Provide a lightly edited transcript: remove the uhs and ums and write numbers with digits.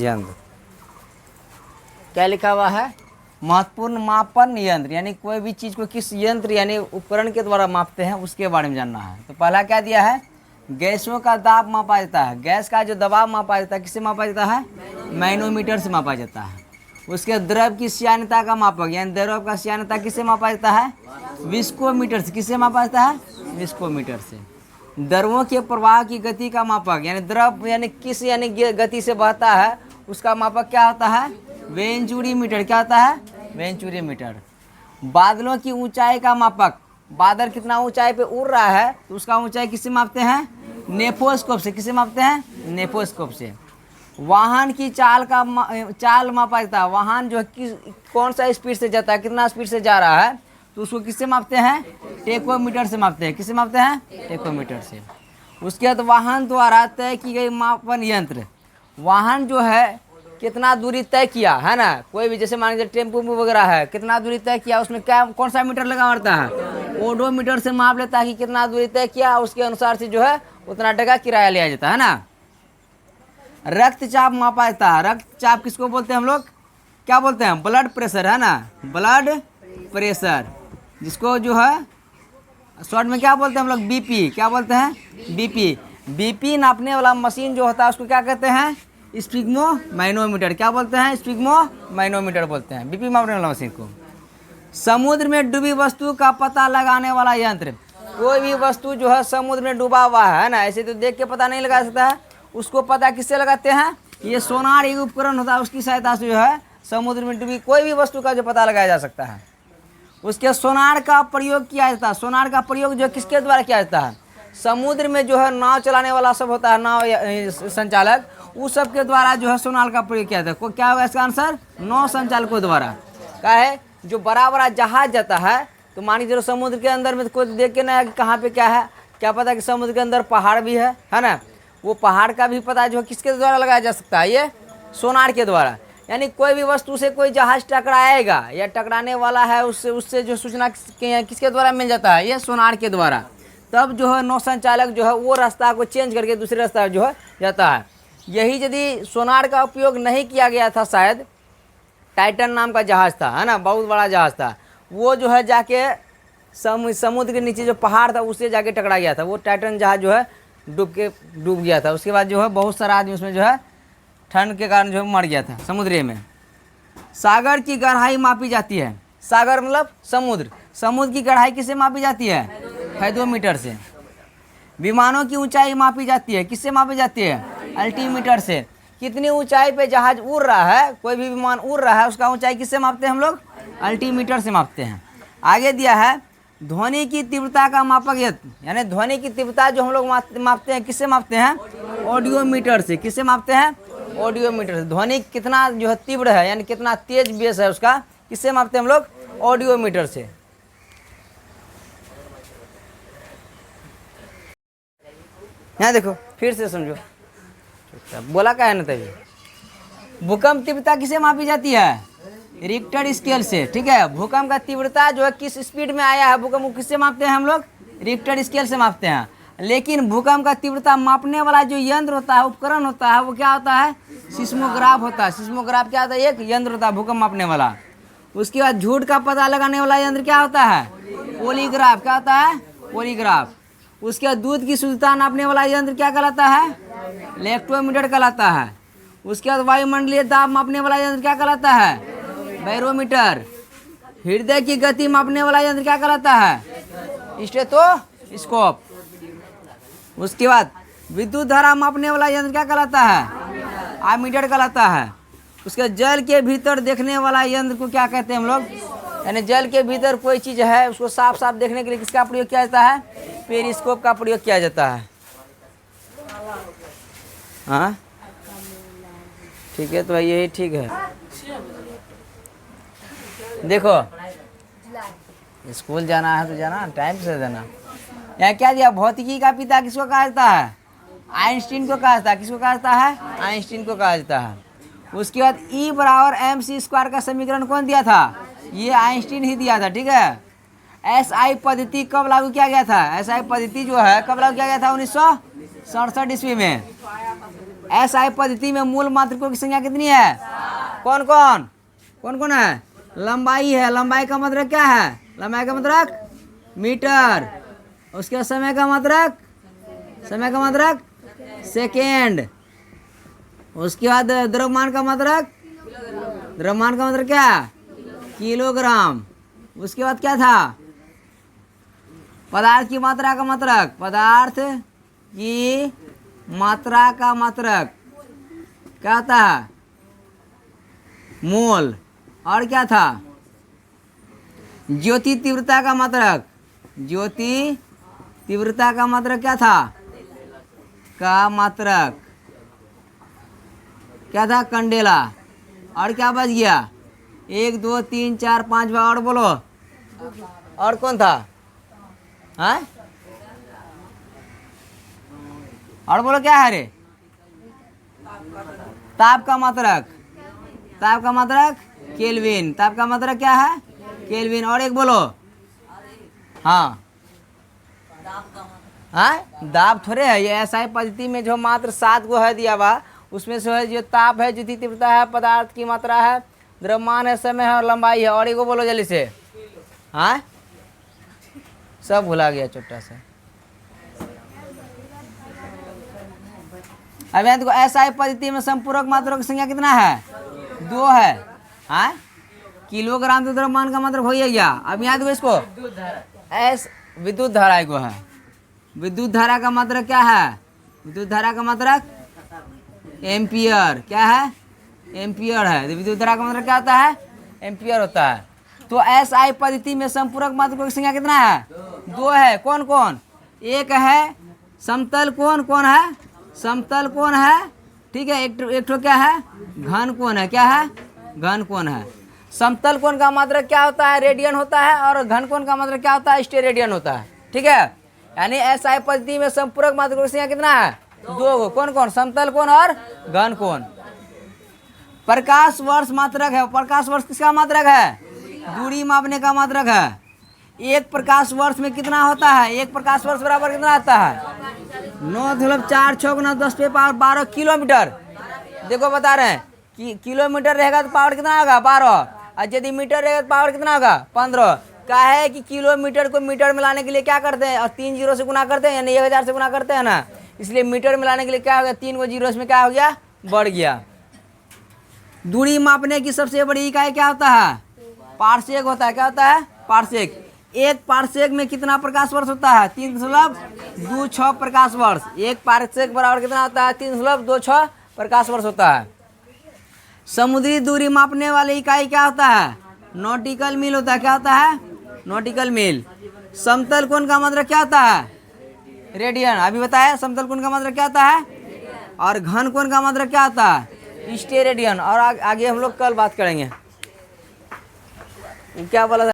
यंत्र। क्या लिखा हुआ है? महत्वपूर्ण मापन यंत्र, यानी कोई भी चीज़ को किस यंत्र यानी उपकरण के द्वारा मापते हैं उसके बारे में जानना है। तो पहला क्या दिया है? गैसों का दाब मापा जाता है। गैस का जो दबाव मापा जाता है किससे मापा जाता है? मैनोमीटर से मापा जाता है। उसके द्रव की श्यानता का मापक यानी द्रव का श्यानता किससे मापा जाता है? विस्कोमीटर से। किससे मापा जाता है? विस्कोमीटर से। द्रवों के प्रवाह की गति का मापक यानी द्रव यानी किस यानी गति से बहता है उसका मापक क्या होता है? वेंचुरीमीटर। क्या होता है? वेंचुरीमीटर। बादलों की ऊंचाई का मापक, बादल कितना ऊंचाई पे उड़ रहा है तो उसका ऊंचाई किससे मापते हैं? नेफोस्कोप से। किससे मापते हैं? नेफोस्कोप से। वाहन की चाल मापा जाता है। वाहन जो कौन सा स्पीड से जाता है, कितना स्पीड से जा रहा है तो उसको किससे मापते हैं? टेकोमीटर से मापते हैं। किससे मापते हैं? टेकोमीटर से। उसके बाद वाहन द्वारा तय की गई मापन यंत्र, वाहन जो है कितना दूरी तय किया है ना, कोई भी जैसे मान लीजिए टेम्पो वगैरह है, कितना दूरी तय किया उसमें क्या कौन सा मीटर लगा रहता है? ओडोमीटर से माप लेता है कि कितना दूरी तय किया, उसके अनुसार से जो है उतना टका किराया लिया जाता है ना। रक्तचाप मापा जाता है। रक्तचाप किसको बोलते हैं हम लोग? क्या बोलते हैं? ब्लड प्रेशर है ना, ब्लड प्रेशर, जिसको जो है शॉर्ट में क्या बोलते हैं हम लोग? बीपी। क्या बोलते हैं? बीपी। बीपी नापने वाला मशीन जो होता है उसको क्या कहते हैं? स्पिग्मो मैनोमीटर। क्या बोलते हैं? स्पिग्मो मैनोमीटर बोलते हैं बीपी मापने वाला मशीन को। समुद्र में डूबी वस्तु का पता लगाने वाला यंत्र, कोई भी वस्तु जो है समुद्र में डूबा हुआ है ना, ऐसे तो देख के पता नहीं लगा सकता है, उसको पता किससे लगाते हैं? ये सोनार एक उपकरण होता है, उसकी सहायता से जो है समुद्र में डूबी कोई भी वस्तु का जो पता लगाया जा सकता है। उसके सोनार का प्रयोग किया जाता है। सोनार का प्रयोग जो किसके द्वारा किया जाता है? समुद्र में जो है नाव चलाने वाला सब होता है, नाव संचालक, उस सब के द्वारा जो है सोनार का प्रयोग किया जाता है। क्या होगा इसका आंसर? नाव संचालकों द्वारा। क्या है? जो बड़ा बड़ा जहाज जाता है तो मान लीजिए समुद्र के अंदर में कोई देख के ना कहाँ पे क्या है, क्या पता कि समुद्र के अंदर पहाड़ भी है ना, वो पहाड़ का भी पता जो है किसके द्वारा लगाया जा सकता है? ये सोनार के द्वारा। यानी कोई भी वस्तु से कोई जहाज टकराएगा या टकराने वाला है उससे जो सूचना किसके द्वारा मिल जाता है? ये सोनार के द्वारा। तब जो है नौ संचालक जो है वो रास्ता को चेंज करके दूसरे रास्ता जो है जाता है। यही यदि सोनार का उपयोग नहीं किया गया था, शायद टाइटन नाम का जहाज था है ना, बहुत बड़ा जहाज था, वो जो है जाके समुद्र के नीचे जो पहाड़ था उससे जाके टकरा गया था। वो टाइटन जहाज जो है डूब गया था। उसके बाद जो है बहुत सारा आदमी उसमें जो है ठंड के कारण जो है मर गया था समुद्र में। सागर की गहराई मापी जाती है। सागर मतलब समुद्र। समुद्र की गहराई किससे मापी जाती है? हेडोमीटर से। विमानों की ऊंचाई मापी जाती है। किससे मापी जाती है? अल्टीमीटर से। कितनी ऊंचाई पे जहाज उड़ रहा है, कोई भी विमान उड़ रहा है, उसका ऊंचाई किससे मापते हैं हम लोग? अल्टीमीटर से मापते हैं। आगे दिया है ध्वनि की तीव्रता का मापक यंत्र, यानी ध्वनि की तीव्रता जो हम लोग मापते हैं किससे मापते हैं? ऑडियोमीटर से। किससे मापते हैं? ऑडियोमीटर से। ध्वनि कितना जो है तीव्र है यानी कितना तेज बेस है उसका, किससे मापते हैं हम लोग? ऑडियोमीटर से। यहाँ देखो फिर से समझो, बोला क्या है ना तभी। भूकंप तीव्रता किसे मापी जाती है? रिक्टर स्केल से। ठीक है, भूकंप का तीव्रता जो है किस स्पीड में आया है भूकंप को किससे मापते हैं हम लोग? रिक्टर स्केल से मापते हैं। लेकिन भूकंप का तीव्रता मापने वाला जो यंत्र होता है, उपकरण होता है, वो क्या होता है? सिस्मोग्राफ होता है। सिस्मोग्राफ क्या होता है? एक यंत्र होता है भूकंप मापने वाला। उसके बाद झूठ का पता लगाने वाला यंत्र क्या होता है? पॉलीग्राफ। क्या होता है? पॉलीग्राफ। उसके बाद दूध की शुद्धता नापने वाला यंत्र क्या कहलाता है? लैक्टोमीटर कहलाता है। उसके बाद वायुमंडलीय दाब मापने वाला यंत्र क्या कहलाता है? बैरोमीटर। हृदय की गति मापने वाला यंत्र क्या कहलाता है? स्टेथोस्कोप। उसके बाद विद्युत धारा मापने वाला यंत्र क्या कहलाता है? आमीटर कहलाता है। उसके जल के भीतर देखने वाला यंत्र को क्या कहते हैं हम लोग? यानी जल के भीतर कोई चीज़ है उसको साफ साफ देखने के लिए किसका प्रयोग किया जाता है? पेरिस्कोप का प्रयोग किया जाता है। हाँ ठीक है, तो यही ठीक है। देखो स्कूल जाना है तो जाना टाइम से जाना। यहाँ क्या दिया? भौतिकी का पिता किसको कहा जाता है? आइंस्टीन को कहा जाता है। किसको कहा जाता है? आइंस्टीन को कहा जाता है। उसके बाद E बराबर mc² का समीकरण कौन दिया था? ये आइंस्टीन ही दिया था। ठीक है। SI पद्धति कब लागू किया गया था? SI पद्धति जो है कब लागू किया गया था? 1967 ईस्वी में। SI पद्धति में मूल मात्रकों की संख्या कितनी है? कौन कौन कौन कौन है? लंबाई है, लंबाई का मात्रक क्या है? लंबाई का मात्रक मीटर। उसके बाद समय का मात्रक सेकेंड। उसके बाद द्रव्यमान का मात्रक क्या? किलोग्राम। उसके बाद क्या था? पदार्थ की मात्रा का मात्रक, पदार्थ की मात्रा का मात्रक क्या होता है? मोल। और क्या था? ज्योति तीव्रता का मात्रक, ज्योति तीव्रता का मात्रक क्या था? का मात्रक क्या था? कंडेला। और क्या बच गया? 1 2 3 4 5 बार और बोलो। और कौन था? हाँ और बोलो क्या है रे? ताप का मात्रक केल्विन। ताप का मात्रक क्या है? केल्विन। और एक बोलो। हाँ दाब थोड़े है ये। SI पद्धति में जो मात्र 7 गो है दिया हुआ, उसमें से है जो ताप है, ज्योति तीव्रता है, पदार्थ की मात्रा है, द्रव्यमान है, समय है और लंबाई है। और एक को बोलो जल्दी से। हाँ सब भुला गया छोटा सा। अब यहाँ देखो SI पद्धति में संपूरक मात्रा की संख्या कितना है? 2 है। हाँ किलोग्राम तो द्रव्यमान का मात्रक हो ही गया। अब यहाँ देखो इसको विद्युत धारा को है। विद्युत धारा का मात्रक क्या है? विद्युत धारा का मात्रक एम्पियर। क्या है? एम्पियर है। तो विद्युत धारा का मात्रक क्या होता है? एम्पियर होता है। तो SI पद्धति में संपूरक मात्रकों की संख्या कितना है? 2 है। कौन कौन? एक है समतल कोण। कौन है? समतल कोण है। ठीक है। एक ठो क्या है? घन कोण है। क्या है? घन कोण है। समतल कोण का मात्रक क्या होता है? रेडियन होता है। और घन कोण का मात्रक क्या होता है? स्टेरेडियन होता है। ठीक है। यानी SI पद्धति में संपूरक मात्रकों की संख्या कितना है? 2 कौन कौन? समतल कोण और घन कोण। प्रकाश वर्ष मात्रक है। प्रकाश वर्ष किसका मात्रक है? दूरी मापने का मात्रक है। एक प्रकाश वर्ष में कितना होता है? एक प्रकाश वर्ष बराबर कितना आता है? 9.4×10⁻12 किलोमीटर। देखो बता रहे हैं कि किलोमीटर रहेगा तो पावर कितना होगा? 12। और यदि मीटर रहेगा तो पावर कितना होगा? 15। क्या है कि किलोमीटर को मीटर में लाने के लिए क्या करते हैं? और 3 जीरो से गुना करते हैं, यानी 1000 से गुना करते हैं ना। इसलिए मीटर में लाने के लिए क्या हो गया? 3 गो जीरो में क्या हो गया? बढ़ गया। दूरी मापने की सबसे बड़ी इकाई क्या होता है? पारसेक होता है। क्या होता है? पारसेक। एक पारसेक में कितना प्रकाश वर्ष होता है? 3.26 प्रकाश वर्ष। एक पारसेक बराबर कितना होता है? 3.26 प्रकाश वर्ष होता है। समुद्री दूरी मापने वाली इकाई क्या होता है? नॉटिकल मील होता है। क्या होता है? नॉटिकल मील। समतल कोण का मात्रक क्या होता है? रेडियन। अभी बताया समतल कोण का मात्रक क्या होता है? और घन कोण का मात्रक क्या होता है? स्टेरेडियन। और आगे हम लोग कल बात करेंगे। क्या बोला था?